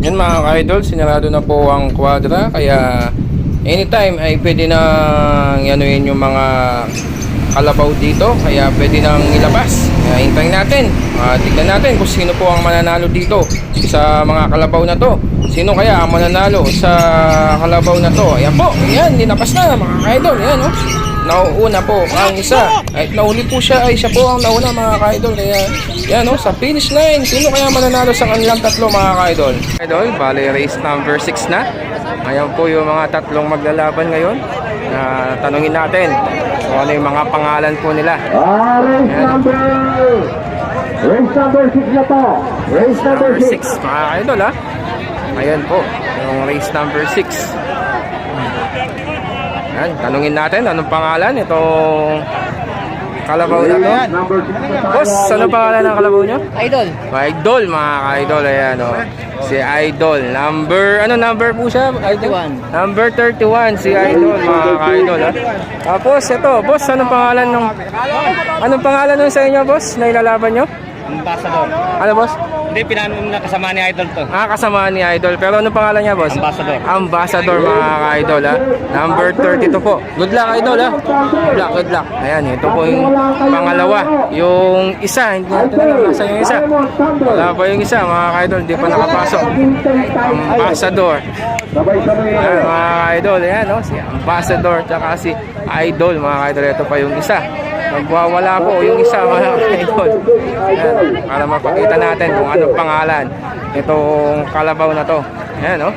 Yan mga ka-idol, sinarado na po ang kwadra, kaya anytime ay pwede nang yanuin yung mga kalabaw dito, kaya pwede nang ilabas. Kaya hintayin natin, tignan natin kung sino po ang mananalo dito sa mga kalabaw na to. Sino kaya ang mananalo sa kalabaw na to? Ayan po, ayan, linabas na mga ka-idol. Ayan, oh. Nauuna po ang isa. Kahit nahuli po siya, ay siya po ang nauna mga ka-idol. Kaya yan, oh, sa finish line, sino kaya mananalo sa kanilang tatlo mga ka-idol? Idol, bali race number 6 na. Ngayon po yung mga tatlong maglalaban ngayon. Tanungin natin kung ano yung mga pangalan po nila. Race number 6 na to. Race number 6 mga ka-idol, ha. Ayan po, yung race number 6. Yan, tanungin natin anong pangalan itong kalabaw na to. Boss, ano pangalan ng kalabaw nyo? Idol. Idol mga ka-idol. Ayan, oh. Si Idol. Number po siya? Idol? 31. Number 31 si Idol mga ka-idol. Tapos ito, boss, anong pangalan nung sa inyo, boss, na ilalaban nyo? Ambassador. Ano, boss? Hindi, pinanong na kasama ni Idol to. Kasama ni Idol. Pero anong pangalan niya, boss? Ambassador. Ambassador mga ka-idol, ha. Number 32 po. Good luck, Idol, ha. Good luck. Ayan, ito po yung pangalawa. Yung isa, hindi natin alam nasa yung isa. Wala pa yung isa, mga ka-idol. Hindi pa nakapasok. Ambassador. Ayan, mga ka-idol. Ayan, oh, si Ambassador tsaka si Idol, mga ka-idol. Ito pa yung isa. Nagwawala po yung isa mga ka-idol. Ayan, para mapakita natin kung anong pangalan itong kalabaw na to. Ayan, oh.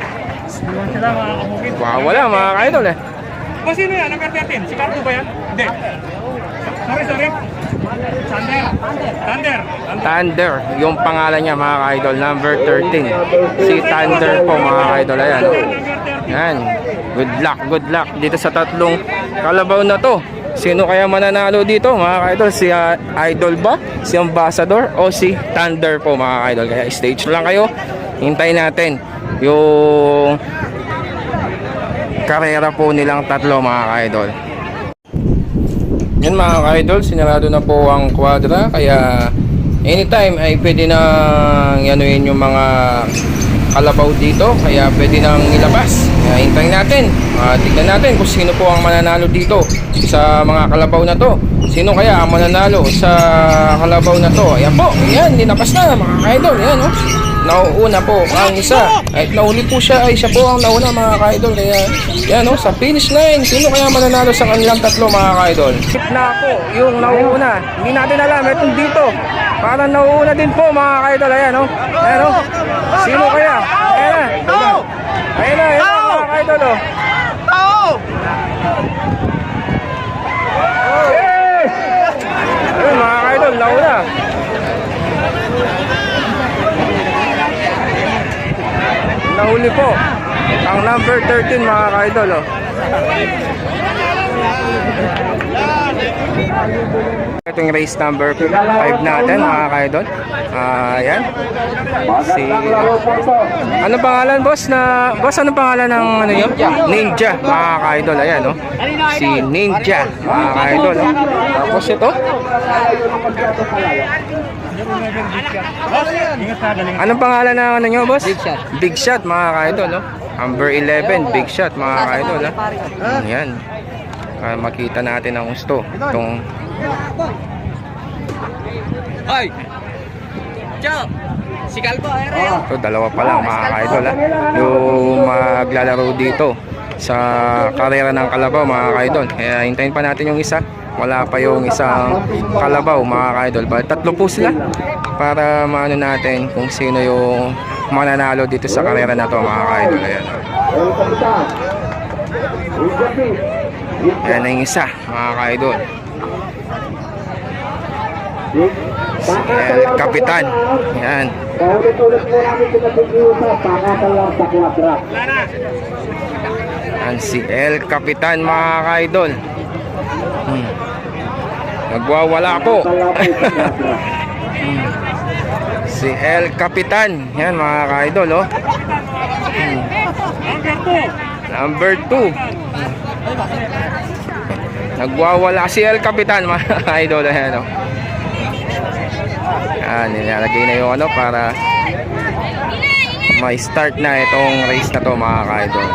Nagwawala mga ka-idol, eh. O sino yan? Number 13? Si Cardo ba yan? Hindi. Sorry. Thunder, yung pangalan niya mga ka-idol, number 13. Si Thunder po mga ka-idol. Ayan, oh. Ayan. Good luck dito sa tatlong kalabaw na to. Sino kaya mananalo dito mga ka-idol? Si Idol ba? Si Ambassador? O si Thunder po mga ka-idol? Kaya stage lang kayo. Hintayin natin yung karera po nilang tatlo mga ka-idol. Yan mga ka-idol, sinarado na po ang kwadra. Kaya anytime ay pwede nang yanuin yung mga kalabaw dito, kaya pwede nang ilabas. Kaya hintayin natin, tignan natin kung sino po ang mananalo dito sa mga kalabaw na to. Sino kaya ang mananalo sa kalabaw na to? Ayan po, ayan, linabas na mga ka-idol. Ayan, oh. Nauuna po ang isa. Kahit nahuli po siya, ay siya po ang nauna mga ka-idol. Kaya yan, oh, sa finish line, sino kaya mananalo sa kanilang tatlo mga ka-idol? Na po yung nauuna. Hindi natin alam, itong dito parang nauuna din po mga ka-idol. Ayan, oh. Ayan, oh. Sino kaya? Ayan na mga ka-idol, oh. Ayun mga ka-idol, nauna. Nahuli po ang number 13 mga ka-idol, oh. Ito yung race number 5 natin mga ka-idol. Ayan. Ano pangalan, boss? Boss, ano pangalan ng ano yun? Ninja mga ka-idol. Ayan, oh. Si Ninja mga ka-idol, oh. Tapos ito, anong pangalan ng ano nyo, boss? Big Shot mga ka-idol, oh. Number 11, Big Shot mga ka-idol, oh. Ayan. Para makita natin ang gusto itong Si Calvo, ayan. ito, dalawa pa lang mga ka-idol, ha. Yung maglalaro dito sa karera ng kalabaw mga ka-idol. Kaya hintayin pa natin yung isa. Wala pa yung isang kalabaw mga ka-idol. Tatlo po sila para maano natin kung sino yung mananalo dito sa karera na to mga ka-idol. Ayan. Ayan na yung isa mga ka-idol. Si El Capitan. Ayan. Ayan si El Capitan mga ka-idol. Nagwawala po. Si El Capitan. Yan mga ka-idol, oh. Number 2. Nagwawala si El Capitan mga ka-idol. Ayan, oh. Yan, nilalagay na yung ano para may start na itong race na to mga ka-idol.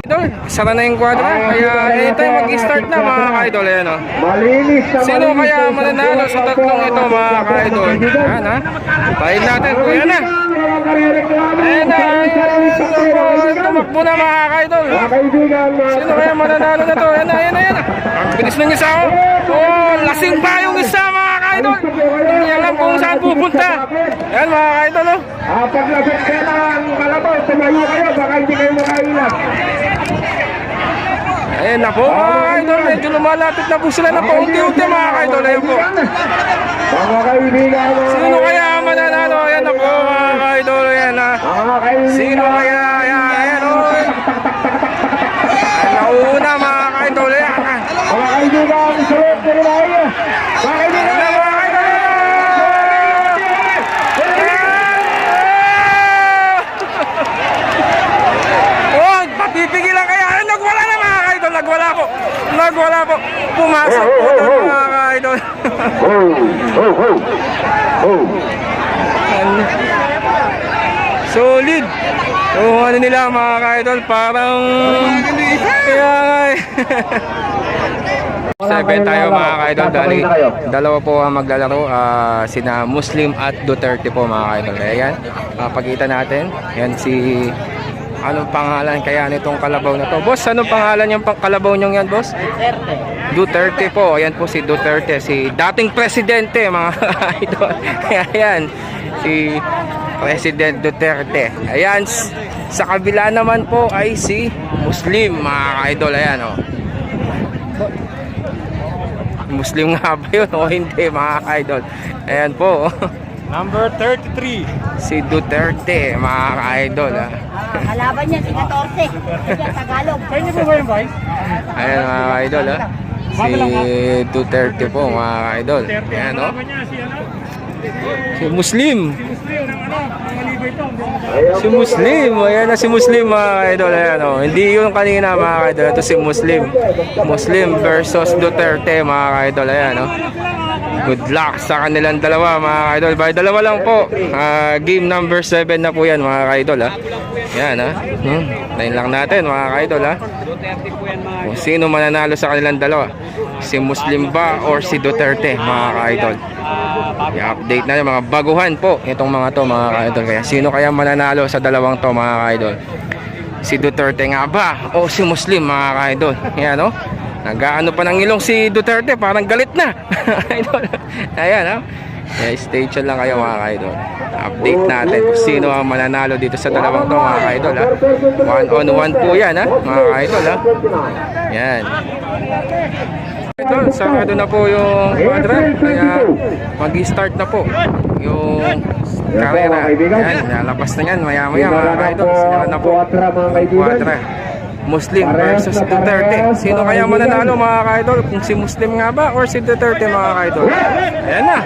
Idol, sara na yung kwadra, kaya anytime mag-start na mga ka-idol. Ayan o. Sino kaya mananalo sa tatlong ito mga ka-idol? Ayan ha. Tayin natin. Ayan na. Ayan na. Tumakbo na mga ka-idol. Sino kaya mananalo na to? Ayan na, ayan na, ayan na. Ang bilis ng isa o. Oh, lasing pa yung isa mga ka-idol. Hindi alam kung saan pupunta. Ayan mga ka-idol o. Paglapit ka ng kalabaw, tumayo kayo, baka hindi kayo makailan. Ayan na po mga ka-idol. Medyo lumalapit na po sila na paunti-unti mga ka-idol. Ayan po. Mga kaibigan, Sino kaya mananalo? Ayan na po mga ka-idol. Ayan na. mga kaibigan, Sino kaya? Ayan, ayan o. Ayan na una mga ka-idol. Ayan na. mga kaibigan, sulit na rin tayo. Mga Ayan kaibigan, na mga ka-idol. Oh, papipigilan kaya. Ayan, nagwala na mga ka-idol. Nagwala po. Nagwala po. Pumasok po doon mga ka-idol. Solid. So ano nila mga ka-idol, parang Seven tayo mga ka-idol. Dalawa po ang maglalaro, sina Muslim at Duterte po mga ka-idol. Ayan, pakita natin. Ayan si, anong pangalan kaya nitong kalabaw na to? Boss, anong pangalan yung kalabaw nyo yan, boss? Duterte po. Ayan po si Duterte, si dating presidente mga ka-idol. Ayan, si President Duterte. Ayan, sa kabila naman po ay si Muslim mga ka-idol. Ayan o. Muslim nga ba yun o hindi mga ka-idol? Ayan po. Number 33. Si Duterte mga ka-idol. Kalaban niya si 14. Siya Tagalog. Sa inyo po ba yung vice? Ayan mga ka-idol. Si Duterte po mga ka-idol. Ayan o. Kalaban niya si ano? Si Muslim. Muslim ng ano? Ng Malibay to. Si Muslim, ayan na si Muslim mga ka-idol. Ayan o. Hindi yung kanina mga ka-idol. Ito si Muslim. Muslim versus Duterte mga ka-idol. Ayan o. Good luck sa kanilang dalawa mga ka-idol. By dalawa lang po. Game number 7 na po yan mga ka-idol. Ayan ha. Tayin lang natin mga ka-idol ha. Kung sino mananalo sa kanilang dalawa. Si Muslim ba or si Duterte mga ka-idol. I-update na yung mga baguhan po itong mga to mga ka-idol. Kaya sino kaya mananalo sa dalawang to mga ka-idol? Si Duterte nga ba o si Muslim mga ka-idol? Ayan o. Nag-ano pa ng ilong si Duterte, parang galit na. Ayan ha. Kaya stay tuned lang kayo mga ka-idol. Update natin kung sino ang mananalo dito sa dalawang to mga ka-idol ha. 1-on-1 po yan ha mga ka-idol ha. Yan. Ito, sarado na po yung quadra, kaya mag-start na po yung karera. Yan, lalabas na yan maya-maya mga ka-idol. Sila na po yung quadra. Muslim versus Duterte. Sino kaya mananalo mga ka-idol? Kung si Muslim nga ba or si Duterte mga ka-idol? Ayan na.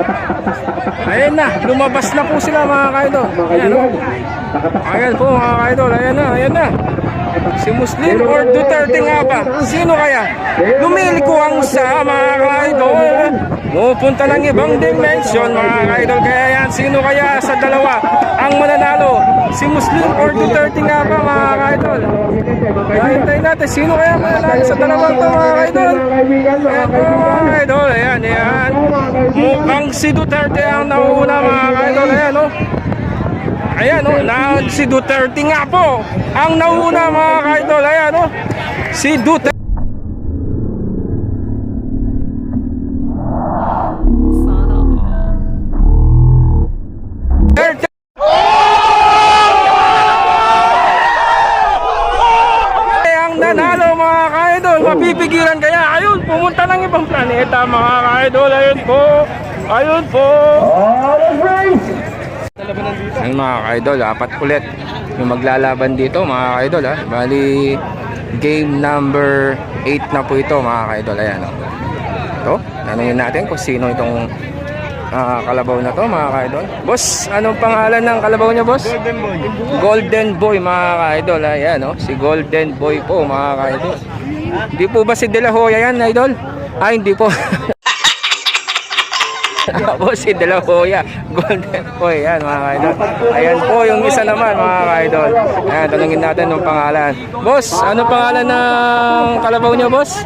Ayan na. Lumabas na po sila mga ka-idol. Ayan o. Ayan po mga ka-idol. Ayan na. Ayan na. Si Muslim or Duterte nga ba? Sino kaya? Lumili ko ang sa mga ka-idol. Pupunta ng ibang dimension mga ka-idol. Kaya yan, sino kaya sa dalawa ang mananalo? Si Muslim or Duterte nga ba mga ka-idol? Kaya hintayin natin, sino kaya mananalo sa dalawang to mga ka-idol? Ayan po mga ka-idol. Ayan, ayan. Mukhang si Duterte ang nauuna mga ka-idol. Ayan o. Ayan o, si Duterte nga po ang nauna mga ka-idol. Ayan o, si Duterte. Ang nanalo mga ka-idol, mapipigilan kaya? Ayun, pumunta ng ibang planeta mga ka-idol. Ayun po, ayun po. Ang mga ka-idol, apat ulit yung maglalaban dito mga ka-idol ha. Bali game number 8 na po ito mga ka-idol. Ayan o. Ito, tanungin natin kung sino itong kalabaw na to mga ka-idol. Boss, anong pangalan ng kalabaw niya boss? Golden Boy. Golden Boy mga ka-idol. Ayan o, si Golden Boy po mga ka-idol. Hindi po ba si De La Hoya yan idol? Ay hindi po. Tapos si De La Hoya, Golden Boy. Yan mga kaidol. Ayan po yung isa naman mga kaidol. Ayan, tanungin natin yung pangalan. Boss, ano pangalan ng kalabaw niyo, boss?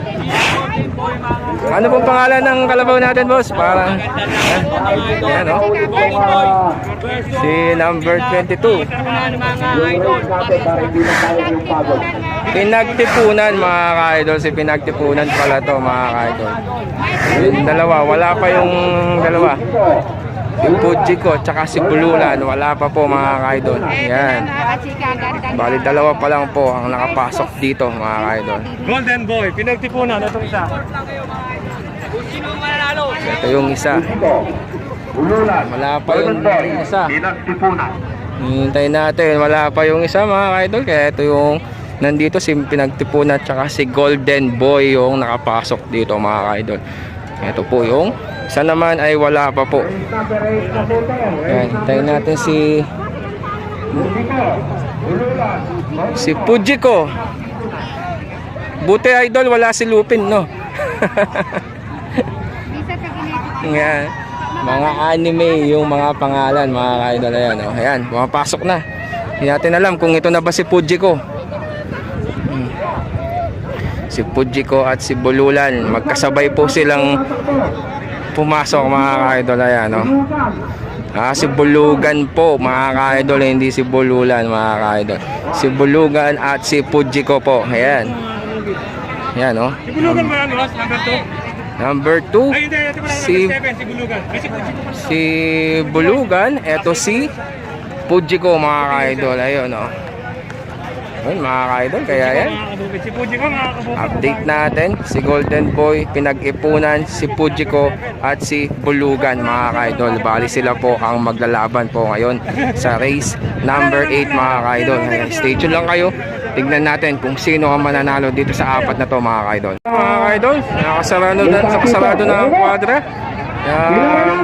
Ano pong pangalan ng kalabaw natin, boss? Parang ayan, oh. Si number 22. Pinagtipunan mga kaidol. Si Pinagtipunan pala to mga kaidol. Yung dalawa, wala pa yung dalawa. Si Pujiko tsaka si Bululan, wala pa po mga kaidol. Yan. Bali dalawa pa lang po ang nakapasok dito mga kaidol. Golden Boy, pinagtipunan. Itong isa. Ito yung isa. Wala pa yung isa. Hintayin natin, wala pa yung isa mga kaidol. Kaya ito yung nandito si Pinagtipunan tsaka si Golden Boy yung nakapasok dito mga kaidol. Ito po yung isa naman ay wala pa po. Ayan, hintayin natin si Pujiko. Buti idol wala si Lupin, no? Ayan, mga anime yung mga pangalan mga kaidol. Ayan, oh. Ayan, pumapasok na. Hindi natin alam kung ito na ba si Pujiko. Si Pujiko at si Bululan, magkasabay po silang pumasok mga ka-idol. Ayan, no? Si Bulugan po mga ka-idol, hindi si Bululan mga ka-idol. Si Bulugan at si Pujiko po. Ayan. Ayan, no? Si Bulugan ba yan, boss? Number 2? Number 2 Ay, hindi. Ito pala si number 7, si Bulugan. Ay, si Pujiko. si Bulugan. Eto si Pujiko mga ka-idol. Ayun, no? Ayun mga ka-idol, kaya yan. Si Pujiko, mga kabukid. Update natin si Golden Boy, Pinag-ipunan, si Pujiko at si Bulugan mga ka-idol. Bali sila po ang maglalaban po ngayon sa race number 8 mga ka-idol. Stay tuned lang kayo. Tignan natin kung sino ang mananalo dito sa apat na to mga ka-idol. Mga ka-idol, nakasarado na ang kwadra.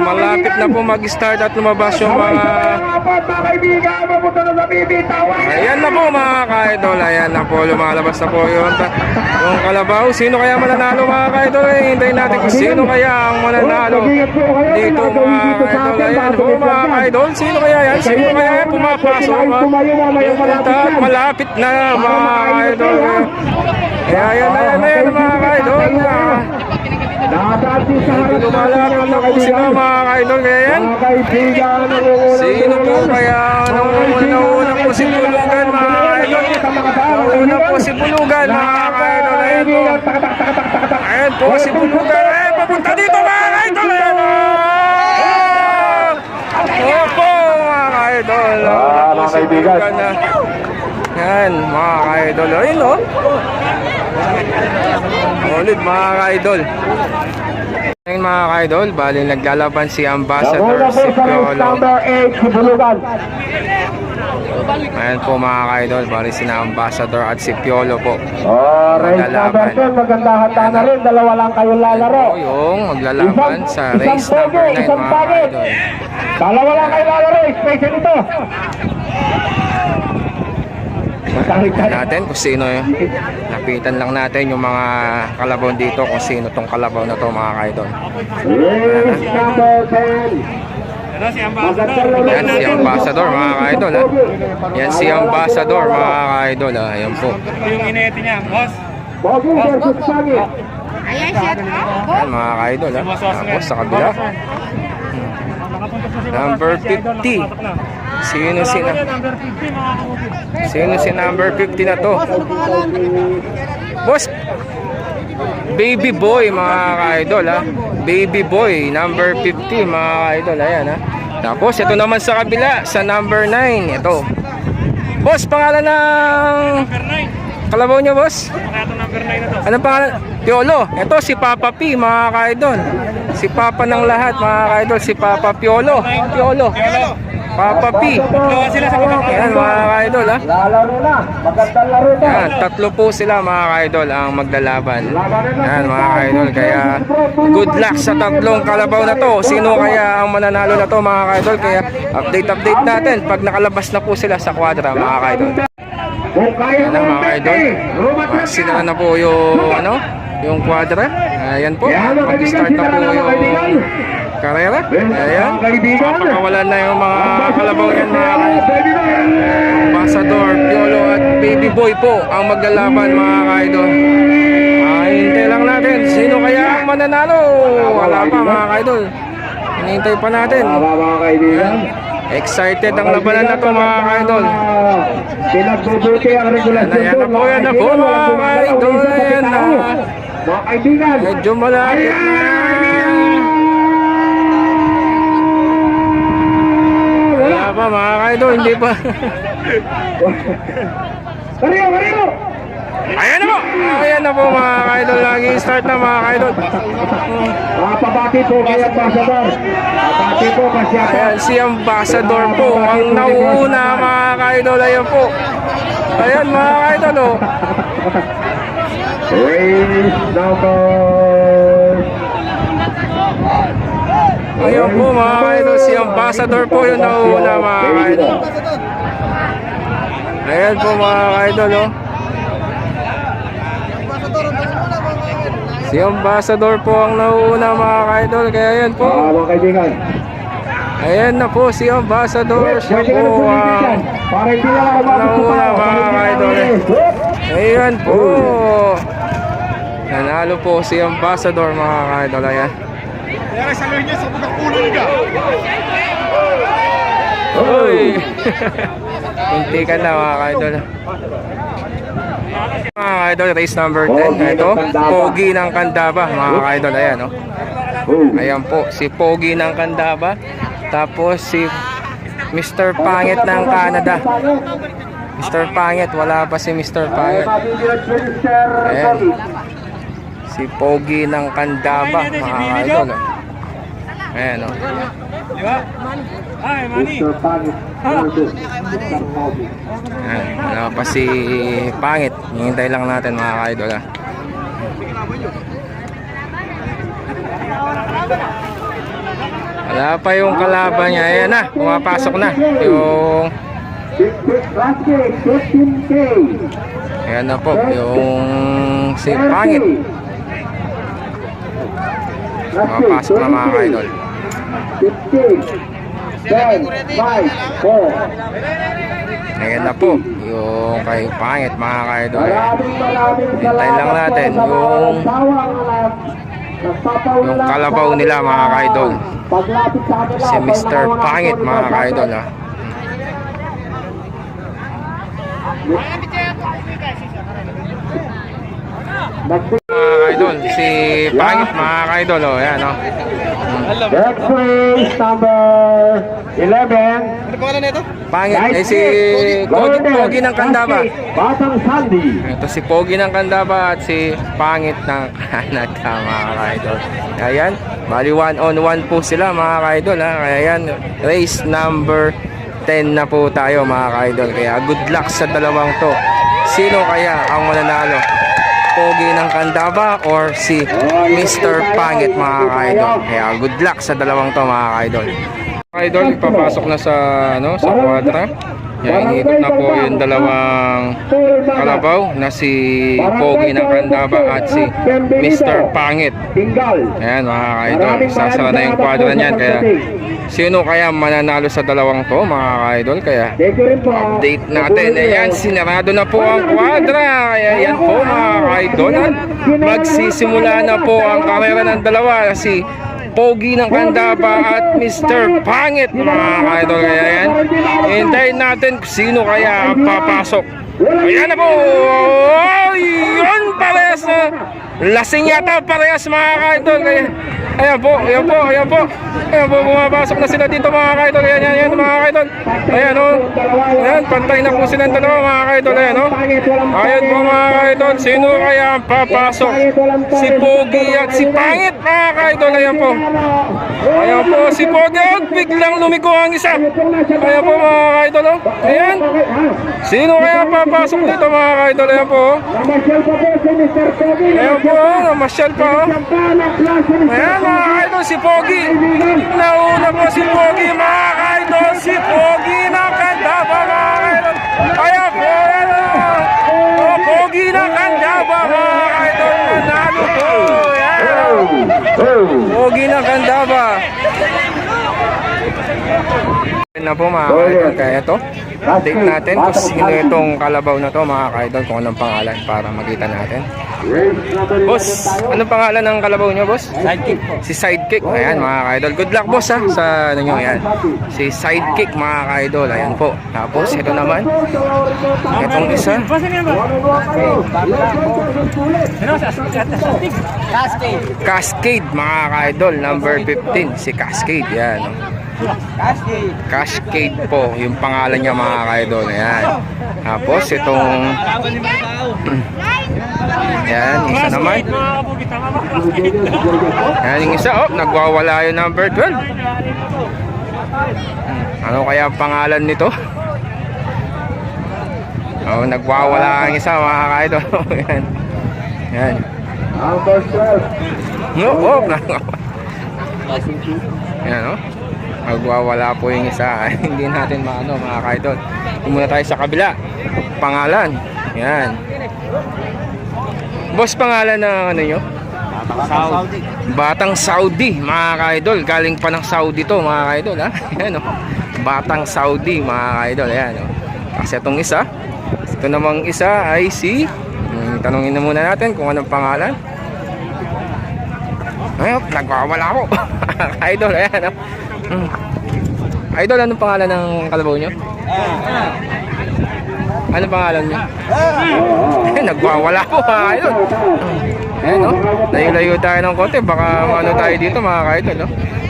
Malapit na po mag-start at lumabas yung mga... Ayan na po mga ka-idol. Ayan na po, lumalabas na po yung kalabaw. Sino kaya mananalo mga ka-idol? Hintayin natin kung sino kaya ang mananalo dito mga ka-idol. Ayan po mga ka-idol. Sino kaya yan? Sino kaya yan? Pumapasok. At malapit na mga ka-idol. Ayan mga ka-idol. Lumalapit na po sila mga ka-idol. Kaya yan, sino po kaya nauna po si Bulugan mga ka-idol? Nauna po si Bulugan mga ka-idol. Ayan po. Ayan po si Bulugan. Ayan, papunta dito mga ka-idol. Ayan po. Opo mga ka-idol. Nauna po si Bulugan na. Ayan mga ka-idol. Ayun o. Ulit mga ka-idol. Ngayon mga ka-idol, bali naglalaban si Ambassador, si Piolo. Ayan po mga ka-idol, bali sina Ambassador at si Piolo po. Race number 10, magandahan na rin, dalawa lang kayong lalaro. Ito yung maglalaban sa race number 9 mga ka-idol. Dalawa lang kayo lalaro, special ito. Natin kung sino yun. Lapitan lang natin yung mga kalabaw dito kung sino tong kalabaw na to mga ka-idol. Race number 10. Ano, si Ambassador. Yan si Ambassador mga ka-idol. Yan si Ambassador mga ka-idol. Ayan po. Ito yung inete niya, boss. Bogi versus Pangit. Ayan, shut up. Yan mga ka-idol. Tapos sa kabila. Number 50. Sino si Number 50, mga kabukid. Sino si number 50 na to? Boss, Baby Boy mga ka-idol ha. Baby Boy, number 50 mga ka-idol. Ayan ha. Tapos ito naman sa kabila, sa number 9. Ito. Boss, pangalan ng Number 9. kalabaw niyo, boss? Kaya ito number 9 na to. Anong pangalan? Piolo. Ito si Papa P mga ka-idol. Si Papa ng lahat mga ka-idol. Si Papa Piolo. Piolo. Papa P. Dalawa sila sa kabila. Ayan mga ka-idol ha. Lalaro na, magandang laro na. Yan, tatlo po sila mga ka-idol ang maglalaban. Yan mga ka-idol, kaya good luck sa tatlong kalabaw na to. Sino kaya ang mananalo na to mga ka-idol? Kaya update natin pag nakalabas na po sila sa kwadra mga ka-idol. Kung kaya Yan mga ka-idol, sila na po yung yung kwadra. Ayan po, mag-start na po yung karera. Ayan. Mga kaibigan. Mapakawalan na yung mga kalabaw yan mga Pwede na yan. Ambassador, Piolo at Baby Boy po ang maglalaban mga kaidol. Hintay lang natin. Sino kaya ang mananalo? Wala pa mga kaidol. Hinihintay pa natin. Tama mga kaibigan. Excited ang labanan na to mga kaidol. Pinagbubuti ang regulasyon Yan na po, yan na po mga kaidol. Ayan na. Mga kaibigan. Medyo malapit na. Wala pa mga kaidol. Hindi pa. Kariyo! Ayan na po. Ayan na po mga kaidol. Lagi start na mga kaidol. Pabati po kay Ambassador. Pabati po kasi ako. Ayan si Ambassador po ang nauuna mga kaidol. Ayan po. Ayan mga kaidol oh. Race number. Ayan po mga kaidol. Si Ambassador po yung nauuna mga kaidol. Ayan po mga kaidol oh. Si Ambassador po ang nauuna mga kaidol. Kaya ayan po. Mga kaibigan. Ayan na po si Ambassador. Siya Pwede ka na po tumigil dyan. Para hindi na ako nauna mga kaidol. Ayan po. Nanalo po si Ambassador mga kaidol. Ayan. Kaya sa linya sa budak ulo niya. Uy. Kuntikan na mga kaidol. Mga kaidol, race number 10. Ito, Pogi ng Candaba mga kaidol. Ayan o. Ayan po, si Pogi ng Candaba. Tapos si Mr. Pangit ng Canada. Mr. Pangit, wala pa si Mr. Pangit. Ayan. Si Pogi ng Candaba mga kaidol. Ayan o. Di ba? Ay, Manny. Ayan, wala pa si Pangit. Hihintay lang natin mga kaidol ha. Wala pa yung kalaban niya. Ayan na, pumapasok na yung... Ayan na po, yung si Pangit. Pumapasok na mga kaidol. 10, 5, 4. Ayan na po, yung kay Pangit mga kaidol. Maraming Hintay lang natin yung kalabaw nila mga kaidol. Paglapit sa kanila, Si Mr. Pangit mga kaidol ha. Mga kaidol, si Pangit mga kaidol oh, ayan oh. Next race number 11. Ano pangalan nito? Pangit, eh si Pogi ng Candaba. Batang Sandy. Ito si Pogi ng Candaba at si Pangit ng Canada mga kaidol. Ayan, bali 1-on-1 po sila mga kaidol ha. Kaya yan, race number 10 na po tayo mga kaidol. Kaya good luck sa dalawang to. Sino kaya ang mananalo? Pogi ng Candaba or si Mr. Pangit mga kaidol. Kaya good luck sa dalawang to mga kaidol. Idol, ipapasok na sa sa kwadra. Yan, iikot na po yung dalawang kalabaw na si Pogi ng Candaba at si Mr. Pangit. Ayan mga kaidol, sasara na yung kwadra niyan. Kaya sino kaya mananalo sa dalawang to mga kaidol? Kaya update natin. Ayan, sinarado na po ang kwadra. Kaya yan po mga kaidol. Magsisimula na po ang karera ng dalawa. Si Pogi ng Candaba at Mr. Pangit mga kaidol. Kaya yan, hintayin natin kung sino kaya ang papasok. Ayan na po. Yun, parehas na lasing yata parehas mga kaidol. Kaya ayan po, ayan po, ayan po. Ayan po, bumapasok na sila dito mga kaidol. Ayan, ayan, ayan mga kaidol. Ayan o. Ayan, pantay na po silang dalawa mga kaidol. Ayan o. Ayan po mga kaidol. Sino kaya ang papasok? Si Pogi at si Pangit mga kaidol. Ayan po. Ayan po, si Pogi. At biglang lumiko ang isa. Ayan po mga kaidol o. Ayan. Sino kaya ang papasok dito mga kaidol? Ayan po o. Ayan po o. Namasyal pa o. Ayan mga kaidol, si Pogi. Nauna po si Pogi mga kaidol. Si Pogi ng Candaba mga kaidol. Ayan po. Ayan o. Pogi ng Candaba mga kaidol. Nanalo po. Ayan. Pogi na Candaba. Yan na po mga ka-idol. Kaya ito, update natin kung sino itong kalabaw na to mga ka-idol, kung anong pangalan para makita natin. Boss, anong pangalan ng kalabaw nyo, boss? Sidekick po. Si Sidekick. Ayan mga ka-idol. Good luck, boss, ha, sa ano nyo. Ayan. Si Sidekick mga ka-idol. Ayan po. Tapos ito naman, itong isa, Cascade. Cascade mga ka-idol. Number 15, si Cascade. Ayan. Cascade. Cascade po yung pangalan niya mga ka-idol. Ayan. Tapos itong ayan, isa naman. Ayan yung isa. Oh, nagwawala yung number 12. Ano kaya ang pangalan nito? Oh, nagwawala ang isa mga ka-idol. Ayan. Ayan. Oh, ayan oh. Magwawala po yung isa. Hindi natin maano mga ka-idol. Muna tayo sa kabila. Pangalan. Yan. Boss, pangalan ng ano nyo? Saudi. Batang Saudi mga ka-idol. Galing pa ng Saudi to mga ka-idol, ha. Yan oh. Batang Saudi mga ka-idol. Yan oh. Kasi itong isa. Ito namang isa ay si tanungin na muna natin kung anong pangalan. Ayun, nagwawala ko. Idol, ayan oh. Idol, anong pangalan ng kalabaw nyo? Ano pangalan nyo? Nagwawala po mga idol. Ayan o, layo-layo tayo ng konti. Baka ano tayo dito mga idol o.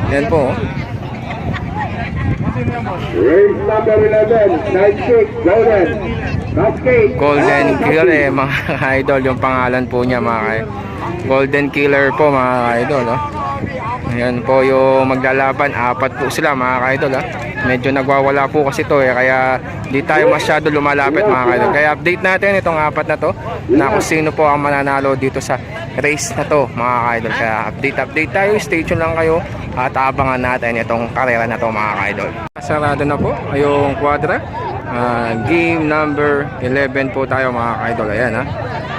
Ayan po o. Race number 11, Sidekick, Golden. Cascade. Golden Killer mga idol. Yung pangalan po niya mga idol. Golden Killer po mga idol o. Ayan po yung maglalaban. Apat po sila mga ka-idol ha. Medyo nagwawala po kasi to kaya di tayo masyado lumalapit mga ka-idol. Kaya update natin itong apat na to na kung sino po ang mananalo dito sa race na to mga ka-idol. Kaya update tayo. Stay tuned lang kayo at abangan natin itong karera na to mga ka-idol. Sarado na po yung quadra. Game number 11 po tayo mga ka-idol. Ayan ha.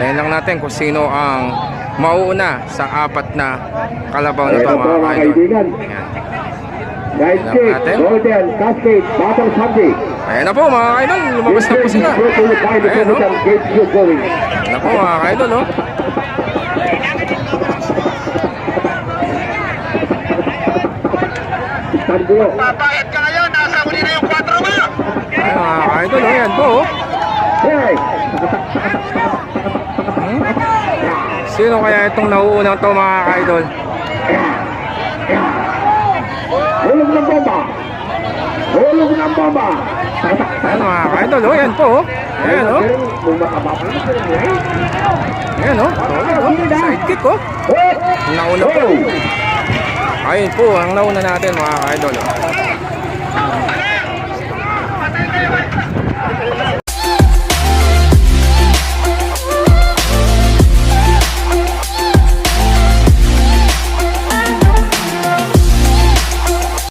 Tayo lang natin kung sino ang mauuna sa apat na kalabaw na ito mga ka-idol. Ayan. Sidekick, Golden, Cascade, Batang Saudi. Ayan na po mga ka-idol. Lumabas na po sila. Ayan o. Ayan na po mga ka-idol o. Papayat ka ngayon, nasa uli na yung 4 mo. Ayan mga ka-idol o. Ayan po o. Sino kaya itong nauunang to mga ka-idol? Hulog ng bomba. Hulog ng bomba. Ayan mga ka-idol o. Ayan po o. Ayan o. Ayan o. Sidekick o. Ang nauna po. Ayun po ang nauna natin mga ka-idol o.